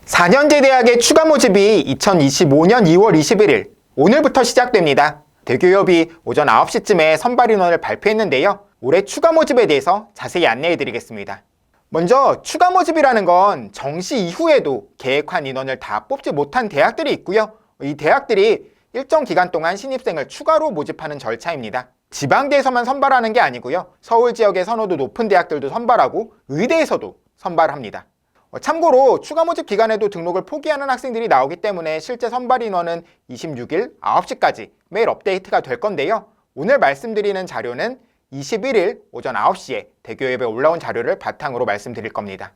4년제 대학의 추가 모집이 2025년 2월 21일 오늘부터 시작됩니다. 대교협이 오전 9시쯤에 선발 인원을 발표했는데요. 올해 추가 모집에 대해서 자세히 안내해 드리겠습니다. 먼저 추가 모집이라는 건 정시 이후에도 계획한 인원을 다 뽑지 못한 대학들이 있고요. 이 대학들이 일정 기간 동안 신입생을 추가로 모집하는 절차입니다. 지방대에서만 선발하는 게 아니고요. 서울 지역의 선호도 높은 대학들도 선발하고 의대에서도 선발합니다. 참고로 추가 모집 기간에도 등록을 포기하는 학생들이 나오기 때문에 실제 선발 인원은 26일 9시까지 매일 업데이트가 될 건데요. 오늘 말씀드리는 자료는 21일 오전 9시에 대교협에 올라온 자료를 바탕으로 말씀드릴 겁니다.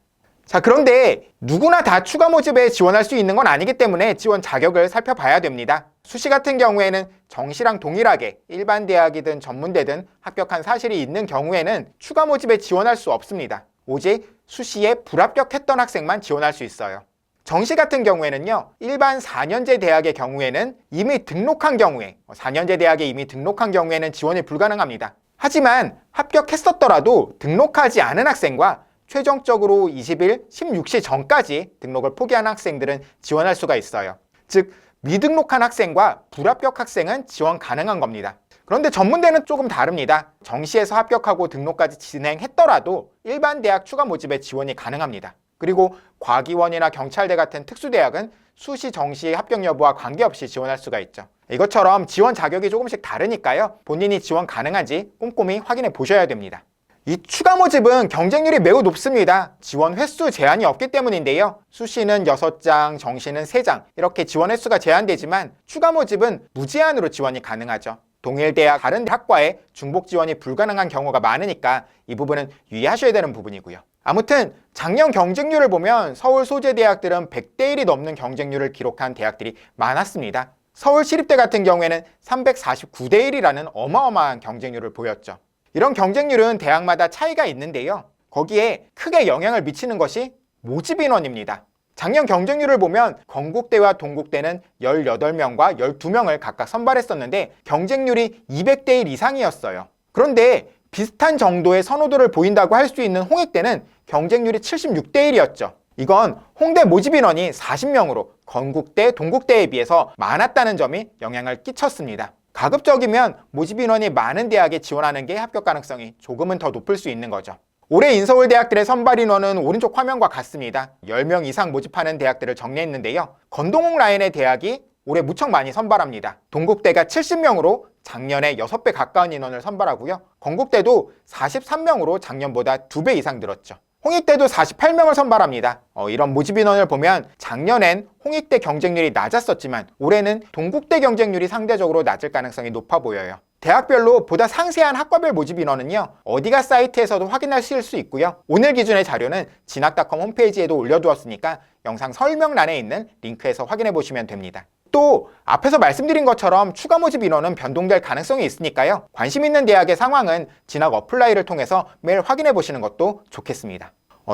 자, 그런데 누구나 다 추가 모집에 지원할 수 있는 건 아니기 때문에 지원 자격을 살펴봐야 됩니다. 수시 같은 경우에는 정시랑 동일하게 일반 대학이든 전문대든 합격한 사실이 있는 경우에는 추가 모집에 지원할 수 없습니다. 오직 수시에 불합격했던 학생만 지원할 수 있어요. 정시 같은 경우에는요, 일반 4년제 대학의 경우에는 이미 등록한 경우에, 4년제 대학에 이미 등록한 경우에는 지원이 불가능합니다. 하지만 합격했었더라도 등록하지 않은 학생과 최종적으로 20일 16시 전까지 등록을 포기한 학생들은 지원할 수가 있어요. 즉, 미등록한 학생과 불합격 학생은 지원 가능한 겁니다. 그런데 전문대는 조금 다릅니다. 정시에서 합격하고 등록까지 진행했더라도 일반 대학 추가 모집에 지원이 가능합니다. 그리고 과기원이나 경찰대 같은 특수대학은 수시 정시 합격 여부와 관계없이 지원할 수가 있죠. 이것처럼 지원 자격이 조금씩 다르니까요. 본인이 지원 가능한지 꼼꼼히 확인해 보셔야 됩니다. 이 추가 모집은 경쟁률이 매우 높습니다. 지원 횟수 제한이 없기 때문인데요. 수시는 6장, 정시는 3장 이렇게 지원 횟수가 제한되지만 추가 모집은 무제한으로 지원이 가능하죠. 동일 대학 다른 학과에 중복 지원이 불가능한 경우가 많으니까 이 부분은 유의하셔야 되는 부분이고요. 아무튼 작년 경쟁률을 보면 서울 소재 대학들은 100대 1이 넘는 경쟁률을 기록한 대학들이 많았습니다. 서울시립대 같은 경우에는 349대 1이라는 어마어마한 경쟁률을 보였죠. 이런 경쟁률은 대학마다 차이가 있는데요. 거기에 크게 영향을 미치는 것이 모집 인원입니다. 작년 경쟁률을 보면 건국대와 동국대는 18명과 12명을 각각 선발했었는데 경쟁률이 200대 1 이상이었어요. 그런데 비슷한 정도의 선호도를 보인다고 할 수 있는 홍익대는 경쟁률이 76대 1이었죠. 이건 홍대 모집 인원이 40명으로 건국대, 동국대에 비해서 많았다는 점이 영향을 끼쳤습니다. 가급적이면 모집 인원이 많은 대학에 지원하는 게 합격 가능성이 조금은 더 높을 수 있는 거죠. 올해 인서울 대학들의 선발 인원은 오른쪽 화면과 같습니다. 10명 이상 모집하는 대학들을 정리했는데요. 건동홍 라인의 대학이 올해 무척 많이 선발합니다. 동국대가 70명으로 작년에 6배 가까운 인원을 선발하고요. 건국대도 43명으로 작년보다 2배 이상 늘었죠. 홍익대도 48명을 선발합니다. 이런 모집 인원을 보면 작년엔 홍익대 경쟁률이 낮았었지만 올해는 동국대 경쟁률이 상대적으로 낮을 가능성이 높아 보여요. 대학별로 보다 상세한 학과별 모집 인원은요, 어디가 사이트에서도 확인하실 수 있고요. 오늘 기준의 자료는 진학닷컴 홈페이지에도 올려두었으니까 영상 설명란에 있는 링크에서 확인해 보시면 됩니다. 또 앞에서 말씀드린 것처럼 추가 모집 인원은 변동될 가능성이 있으니까요. 관심 있는 대학의 상황은 진학 어플라이를 통해서 매일 확인해 보시는 것도 좋겠습니다.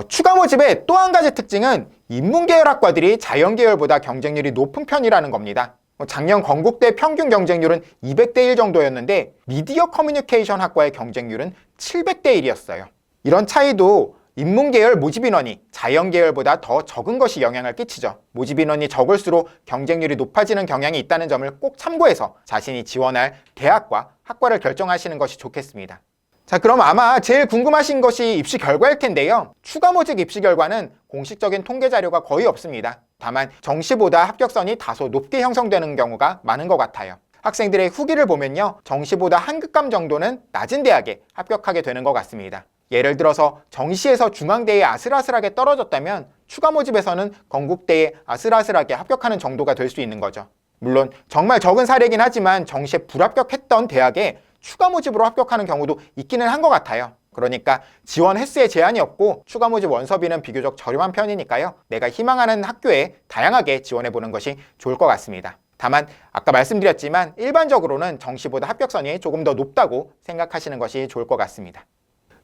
추가 모집의 또 한 가지 특징은 인문계열 학과들이 자연계열보다 경쟁률이 높은 편이라는 겁니다. 작년 건국대 평균 경쟁률은 200대 1 정도였는데 미디어 커뮤니케이션 학과의 경쟁률은 700대 1이었어요. 이런 차이도 인문계열 모집 인원이 자연계열보다 더 적은 것이 영향을 끼치죠. 모집 인원이 적을수록 경쟁률이 높아지는 경향이 있다는 점을 꼭 참고해서 자신이 지원할 대학과 학과를 결정하시는 것이 좋겠습니다. 자, 그럼 아마 제일 궁금하신 것이 입시 결과일 텐데요. 추가 모집 입시 결과는 공식적인 통계 자료가 거의 없습니다. 다만 정시보다 합격선이 다소 높게 형성되는 경우가 많은 것 같아요. 학생들의 후기를 보면요, 정시보다 한 급감 정도는 낮은 대학에 합격하게 되는 것 같습니다. 예를 들어서 정시에서 중앙대에 아슬아슬하게 떨어졌다면 추가 모집에서는 건국대에 아슬아슬하게 합격하는 정도가 될 수 있는 거죠. 물론 정말 적은 사례긴 하지만 정시에 불합격했던 대학에 추가 모집으로 합격하는 경우도 있기는 한 것 같아요. 그러니까 지원 횟수에 제한이 없고 추가 모집 원서비는 비교적 저렴한 편이니까요. 내가 희망하는 학교에 다양하게 지원해보는 것이 좋을 것 같습니다. 다만 아까 말씀드렸지만 일반적으로는 정시보다 합격선이 조금 더 높다고 생각하시는 것이 좋을 것 같습니다.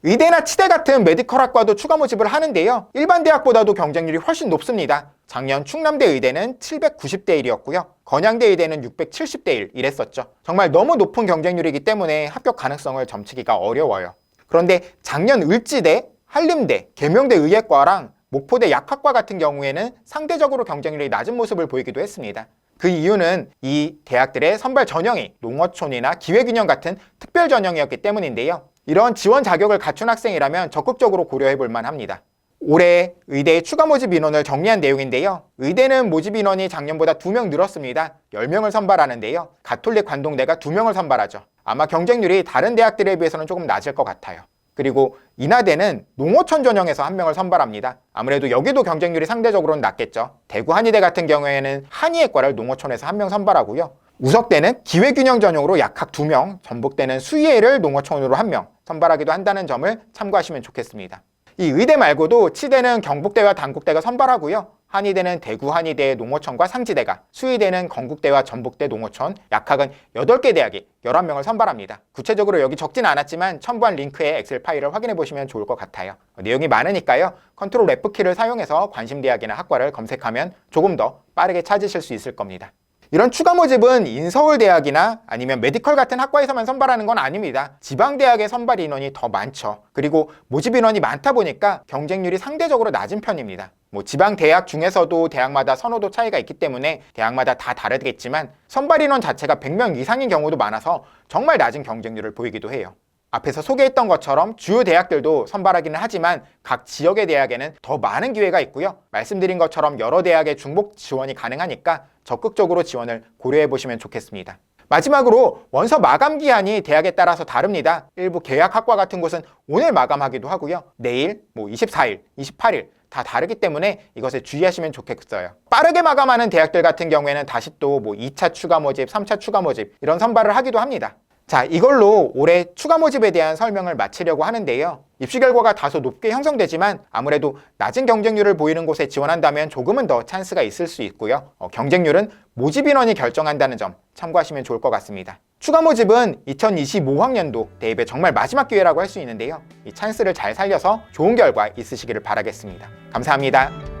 의대나 치대 같은 메디컬 학과도 추가 모집을 하는데요. 일반 대학보다도 경쟁률이 훨씬 높습니다. 작년 충남대 의대는 790대 1이었고요. 건양대 의대는 670대 1 이랬었죠. 정말 너무 높은 경쟁률이기 때문에 합격 가능성을 점치기가 어려워요. 그런데 작년 을지대, 한림대, 계명대 의예과랑 목포대 약학과 같은 경우에는 상대적으로 경쟁률이 낮은 모습을 보이기도 했습니다. 그 이유는 이 대학들의 선발 전형이 농어촌이나 기회균형 같은 특별 전형이었기 때문인데요. 이런 지원 자격을 갖춘 학생이라면 적극적으로 고려해 볼 만합니다. 올해 의대 추가 모집 인원을 정리한 내용인데요. 의대는 모집 인원이 작년보다 2명 늘었습니다. 10명을 선발하는데요. 가톨릭 관동대가 2명을 선발하죠. 아마 경쟁률이 다른 대학들에 비해서는 조금 낮을 것 같아요. 그리고 인하대는 농어촌 전형에서 1명을 선발합니다. 아무래도 여기도 경쟁률이 상대적으로는 낮겠죠. 대구 한의대 같은 경우에는 한의학과를 농어촌에서 1명 선발하고요. 우석대는 기회균형 전형으로 약학 2명, 전북대는 수의회를 농어촌으로 1명 선발하기도 한다는 점을 참고하시면 좋겠습니다. 이 의대 말고도 치대는 경북대와 단국대가 선발하고요. 한의대는 대구 한의대 농어촌과 상지대가, 수의대는 건국대와 전북대 농어촌, 약학은 8개 대학이 11명을 선발합니다. 구체적으로 여기 적진 않았지만 첨부한 링크에 엑셀 파일을 확인해 보시면 좋을 것 같아요. 내용이 많으니까요. 컨트롤 F키를 사용해서 관심 대학이나 학과를 검색하면 조금 더 빠르게 찾으실 수 있을 겁니다. 이런 추가 모집은 인서울대학이나 아니면 메디컬 같은 학과에서만 선발하는 건 아닙니다. 지방대학의 선발 인원이 더 많죠. 그리고 모집 인원이 많다 보니까 경쟁률이 상대적으로 낮은 편입니다. 지방대학 중에서도 대학마다 선호도 차이가 있기 때문에 대학마다 다 다르겠지만 선발 인원 자체가 100명 이상인 경우도 많아서 정말 낮은 경쟁률을 보이기도 해요. 앞에서 소개했던 것처럼 주요 대학들도 선발하기는 하지만 각 지역의 대학에는 더 많은 기회가 있고요. 말씀드린 것처럼 여러 대학의 중복 지원이 가능하니까 적극적으로 지원을 고려해 보시면 좋겠습니다. 마지막으로 원서 마감 기한이 대학에 따라서 다릅니다. 일부 계약학과 같은 곳은 오늘 마감하기도 하고요. 내일, 24일, 28일 다 다르기 때문에 이것에 주의하시면 좋겠어요. 빠르게 마감하는 대학들 같은 경우에는 다시 또 2차 추가 모집, 3차 추가 모집 이런 선발을 하기도 합니다. 자, 이걸로 올해 추가 모집에 대한 설명을 마치려고 하는데요. 입시 결과가 다소 높게 형성되지만 아무래도 낮은 경쟁률을 보이는 곳에 지원한다면 조금은 더 찬스가 있을 수 있고요. 경쟁률은 모집 인원이 결정한다는 점 참고하시면 좋을 것 같습니다. 추가 모집은 2025학년도 대입의 정말 마지막 기회라고 할 수 있는데요. 이 찬스를 잘 살려서 좋은 결과 있으시기를 바라겠습니다. 감사합니다.